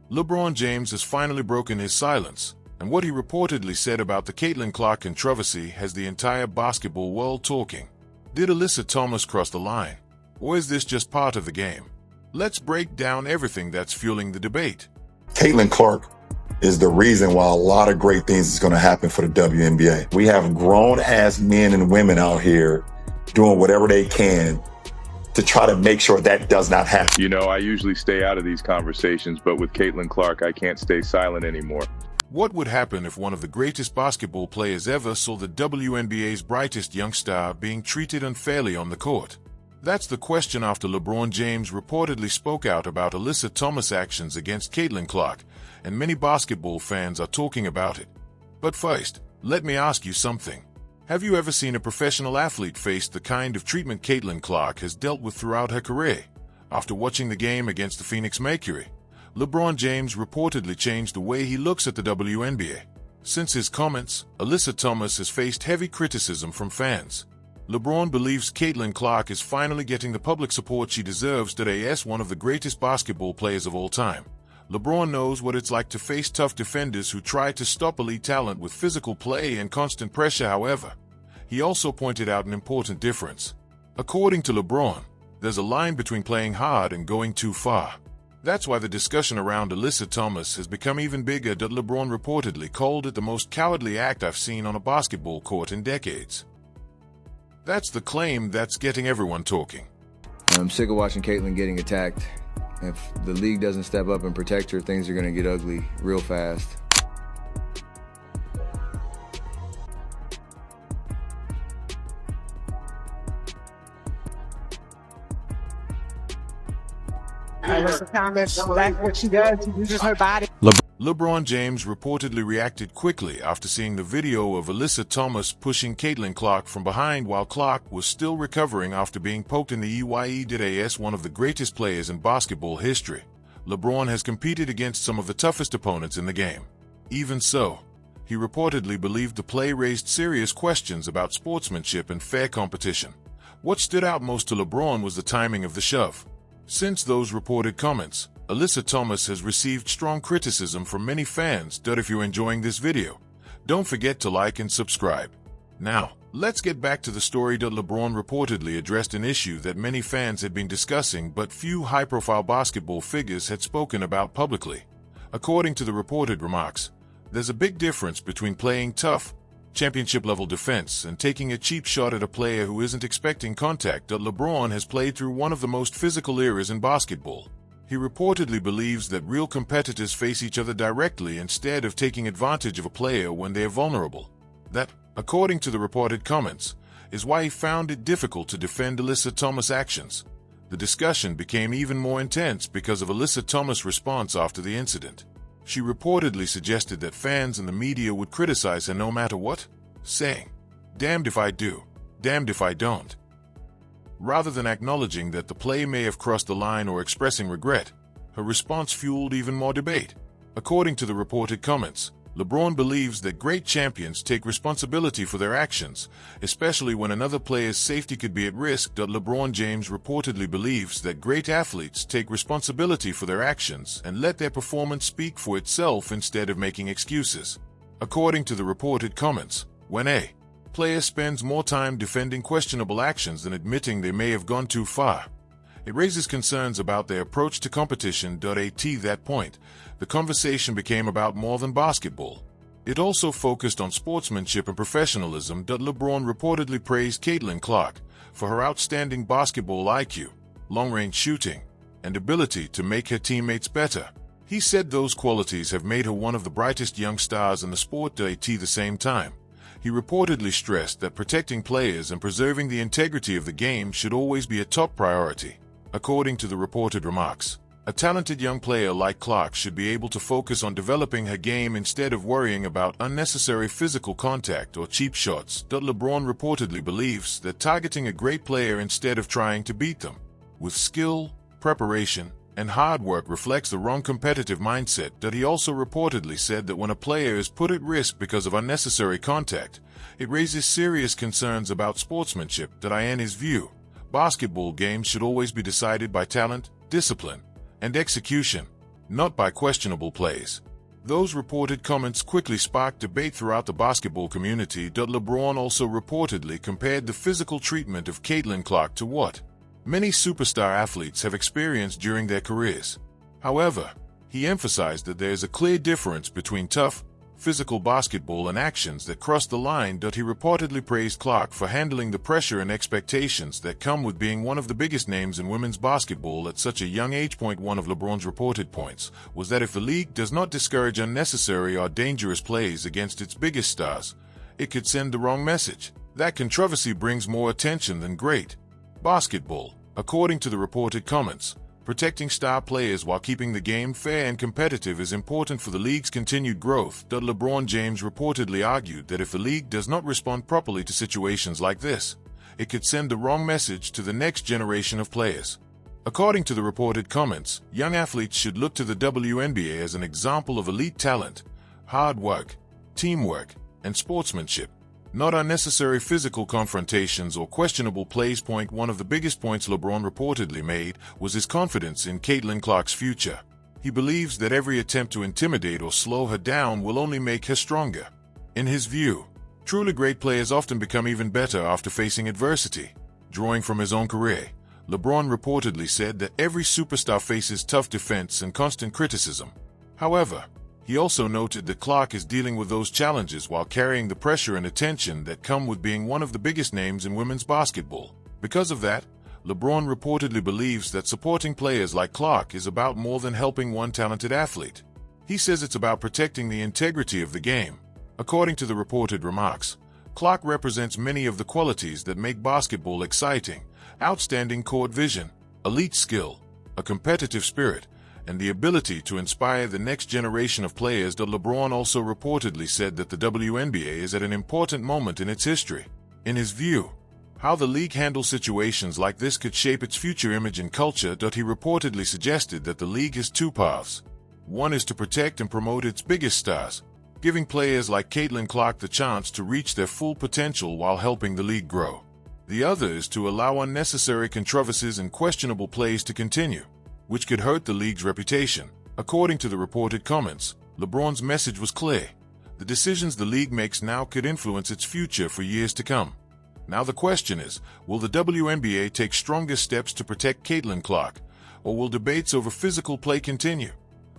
LeBron James has finally broken his silence, and what he reportedly said about the Caitlin Clark controversy has the entire basketball world talking. Did Alyssa Thomas cross the line? Or is this just part of the game? Let's break down everything that's fueling the debate. Caitlin Clark is the reason why a lot of great things is going to happen for the WNBA. We have grown-ass men and women out here doing whatever they can to try to make sure that does not happen. You know, I usually stay out of these conversations, but with Caitlin Clark, I can't stay silent anymore. What would happen if one of the greatest basketball players ever saw the WNBA's brightest young star being treated unfairly on the court? That's the question after LeBron James reportedly spoke out about Alyssa Thomas' actions against Caitlin Clark, and many basketball fans are talking about it. But first, let me ask you something. Have you ever seen a professional athlete face the kind of treatment Caitlin Clark has dealt with throughout her career? After watching the game against the Phoenix Mercury, LeBron James reportedly changed the way he looks at the WNBA. Since his comments, Alyssa Thomas has faced heavy criticism from fans. LeBron believes Caitlin Clark is finally getting the public support she deserves as one of the greatest basketball players of all time. LeBron knows what it's like to face tough defenders who try to stop elite talent with physical play and constant pressure. However, he also pointed out an important difference. According to LeBron, there's a line between playing hard and going too far. That's why the discussion around Alyssa Thomas has become even bigger. LeBron reportedly called it the most cowardly act I've seen on a basketball court in decades. That's the claim that's getting everyone talking. I'm sick of watching Caitlin getting attacked. If the league doesn't step up and protect her, things are going to get ugly real fast. Alyssa Thomas, that's what she does. She uses her body. LeBron James reportedly reacted quickly after seeing the video of Alyssa Thomas pushing Caitlin Clark from behind while Clark was still recovering after being poked in the eye. As one of the greatest players in basketball history, LeBron has competed against some of the toughest opponents in the game. Even so, he reportedly believed the play raised serious questions about sportsmanship and fair competition. What stood out most to LeBron was the timing of the shove. Since those reported comments, Alyssa Thomas has received strong criticism from many fans. If you're enjoying this video, don't forget to like and subscribe. Now, let's get back to the story. LeBron reportedly addressed an issue that many fans had been discussing but few high-profile basketball figures had spoken about publicly. According to the reported remarks, there's a big difference between playing tough, championship-level defense and taking a cheap shot at a player who isn't expecting contact. LeBron has played through one of the most physical eras in basketball. He reportedly believes that real competitors face each other directly instead of taking advantage of a player when they are vulnerable. That, according to the reported comments, is why he found it difficult to defend Alyssa Thomas' actions. The discussion became even more intense because of Alyssa Thomas' response after the incident. She reportedly suggested that fans and the media would criticize her no matter what, saying, "Damned if I do, damned if I don't." Rather than acknowledging that the play may have crossed the line or expressing regret, her response fueled even more debate. According to the reported comments, LeBron believes that great champions take responsibility for their actions, especially when another player's safety could be at risk. LeBron James reportedly believes that great athletes take responsibility for their actions and let their performance speak for itself instead of making excuses. According to the reported comments, when a player spends more time defending questionable actions than admitting they may have gone too far, it raises concerns about their approach to competition. At that point, the conversation became about more than basketball. It also focused on sportsmanship and professionalism. LeBron reportedly praised Caitlin Clark for her outstanding basketball IQ, long-range shooting, and ability to make her teammates better. He said those qualities have made her one of the brightest young stars in the sport. At the same time, he reportedly stressed that protecting players and preserving the integrity of the game should always be a top priority. According to the reported remarks, a talented young player like Clark should be able to focus on developing her game instead of worrying about unnecessary physical contact or cheap shots. LeBron reportedly believes that targeting a great player instead of trying to beat them with skill, preparation, and hard work reflects the wrong competitive mindset. He also reportedly said that when a player is put at risk because of unnecessary contact, it raises serious concerns about sportsmanship. In his view, basketball games should always be decided by talent, discipline, and execution. not by questionable plays. Those reported comments quickly sparked debate throughout the basketball community. LeBron also reportedly compared the physical treatment of Caitlin Clark to what many superstar athletes have experienced during their careers. However, he emphasized that there is a clear difference between tough, physical basketball and actions that cross the line. He reportedly praised Clark for handling the pressure and expectations that come with being one of the biggest names in women's basketball at such a young age. One of LeBron's reported points was that if the league does not discourage unnecessary or dangerous plays against its biggest stars, it could send the wrong message. That controversy brings more attention than great basketball. According to the reported comments, protecting star players while keeping the game fair and competitive is important for the league's continued growth. LeBron James reportedly argued that if the league does not respond properly to situations like this, it could send the wrong message to the next generation of players. According to the reported comments, young athletes should look to the WNBA as an example of elite talent, hard work, teamwork, and sportsmanship, not unnecessary physical confrontations or questionable plays. One of the biggest points LeBron reportedly made was his confidence in Caitlin Clark's future. He believes that every attempt to intimidate or slow her down will only make her stronger. In his view, truly great players often become even better after facing adversity. Drawing from his own career, LeBron reportedly said that every superstar faces tough defense and constant criticism. However, he also noted that Clark is dealing with those challenges while carrying the pressure and attention that come with being one of the biggest names in women's basketball. Because of that, LeBron reportedly believes that supporting players like Clark is about more than helping one talented athlete. He says it's about protecting the integrity of the game. According to the reported remarks, Clark represents many of the qualities that make basketball exciting: outstanding court vision, elite skill, a competitive spirit, and the ability to inspire the next generation of players. LeBron also reportedly said that the WNBA is at an important moment in its history. In his view, how the league handles situations like this could shape its future image and culture. He reportedly suggested that the league has two paths. One is to protect and promote its biggest stars, giving players like Caitlin Clark the chance to reach their full potential while helping the league grow. The other is to allow unnecessary controversies and questionable plays to continue, which could hurt the league's reputation. According to the reported comments, LeBron's message was clear. The decisions the league makes now could influence its future for years to come. Now the question is, will the WNBA take stronger steps to protect Caitlin Clark, or will debates over physical play continue?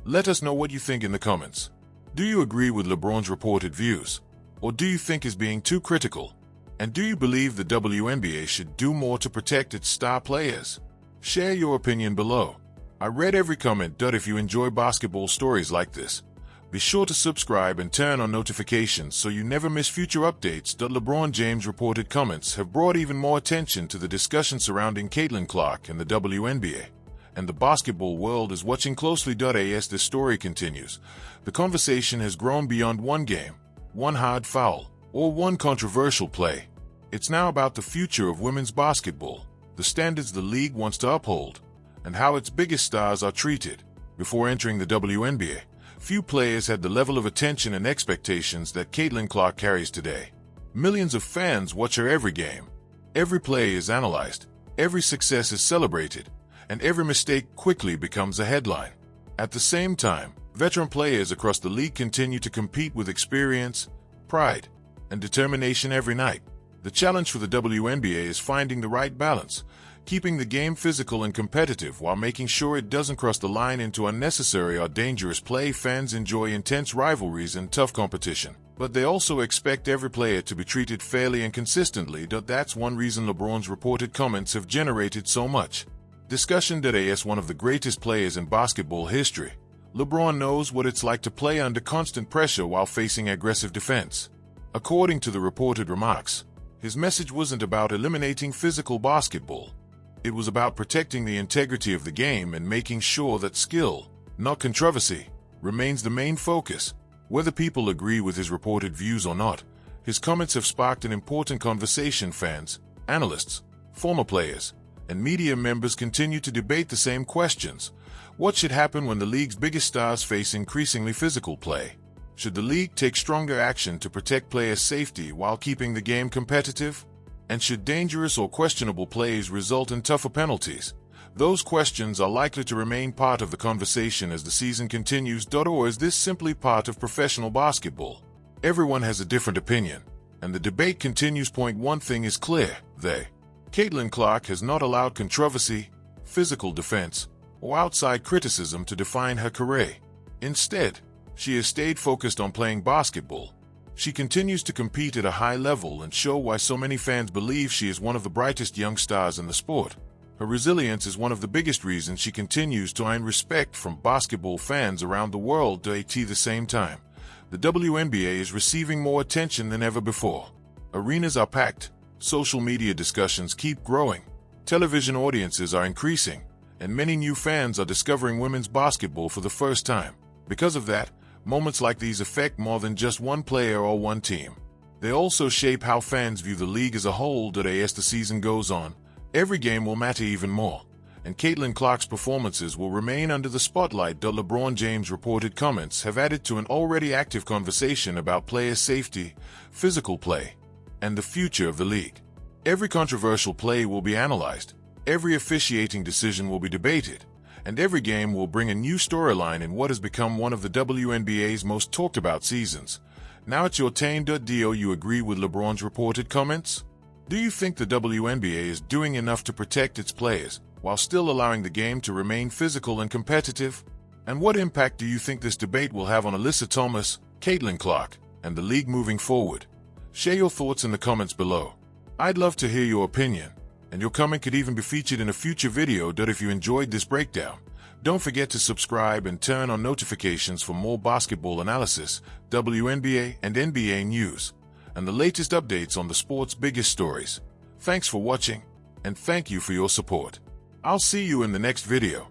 Let us know what you think in the comments. Do you agree with LeBron's reported views, or do you think he's being too critical? And do you believe the WNBA should do more to protect its star players? Share your opinion below. I read every comment. If you enjoy basketball stories like this, be sure to subscribe and turn on notifications so you never miss future updates. LeBron James' reported comments have brought even more attention to the discussion surrounding Caitlin Clark and the WNBA, and the basketball world is watching closely. As this story continues, the conversation has grown beyond one game, one hard foul, or one controversial play. It's now about the future of women's basketball, the standards the league wants to uphold, and how its biggest stars are treated. Before entering the WNBA, few players had the level of attention and expectations that Caitlin Clark carries today. Millions of fans watch her every game. Every play is analyzed, every success is celebrated, and every mistake quickly becomes a headline. At the same time, veteran players across the league continue to compete with experience, pride, and determination every night. The challenge for the WNBA is finding the right balance, keeping the game physical and competitive while making sure it doesn't cross the line into unnecessary or dangerous play. Fans enjoy intense rivalries and tough competition, but they also expect every player to be treated fairly and consistently. That's one reason LeBron's reported comments have generated so much discussion. As one of the greatest players in basketball history, LeBron knows what it's like to play under constant pressure while facing aggressive defense. According to the reported remarks, his message wasn't about eliminating physical basketball. It was about protecting the integrity of the game and making sure that skill, not controversy, remains the main focus. Whether people agree with his reported views or not, his comments have sparked an important conversation. Fans, analysts, former players, and media members continue to debate the same questions. What should happen when the league's biggest stars face increasingly physical play? Should the league take stronger action to protect players' safety while keeping the game competitive? And should dangerous or questionable plays result in tougher penalties? Those questions are likely to remain part of the conversation as the season continues. Or is this simply part of professional basketball? Everyone has a different opinion, and the debate continues. One thing is clear, Caitlin Clark has not allowed controversy, physical defense, or outside criticism to define her career. Instead, she has stayed focused on playing basketball. She continues to compete at a high level and show why so many fans believe she is one of the brightest young stars in the sport. Her resilience is one of the biggest reasons she continues to earn respect from basketball fans around the world. At the same time, the WNBA is receiving more attention than ever before. Arenas are packed, social media discussions keep growing, television audiences are increasing, and many new fans are discovering women's basketball for the first time. Because of that, moments like these affect more than just one player or one team. They also shape how fans view the league as a whole. As the season goes on, every game will matter even more, and Caitlin Clark's performances will remain under the spotlight. LeBron James' reported comments have added to an already active conversation about player safety, physical play, and the future of the league. Every controversial play will be analyzed, every officiating decision will be debated, and every game will bring a new storyline in what has become one of the WNBA's most talked about seasons. Now it's your turn. Do you agree with LeBron's reported comments? Do you think the WNBA is doing enough to protect its players while still allowing the game to remain physical and competitive? And what impact do you think this debate will have on Alyssa Thomas, Caitlin Clark, and the league moving forward? Share your thoughts in the comments below. I'd love to hear your opinion, and your comment could even be featured in a future video. If you enjoyed this breakdown, don't forget to subscribe and turn on notifications for more basketball analysis, WNBA and NBA news, and the latest updates on the sport's biggest stories. Thanks for watching, and thank you for your support. I'll see you in the next video.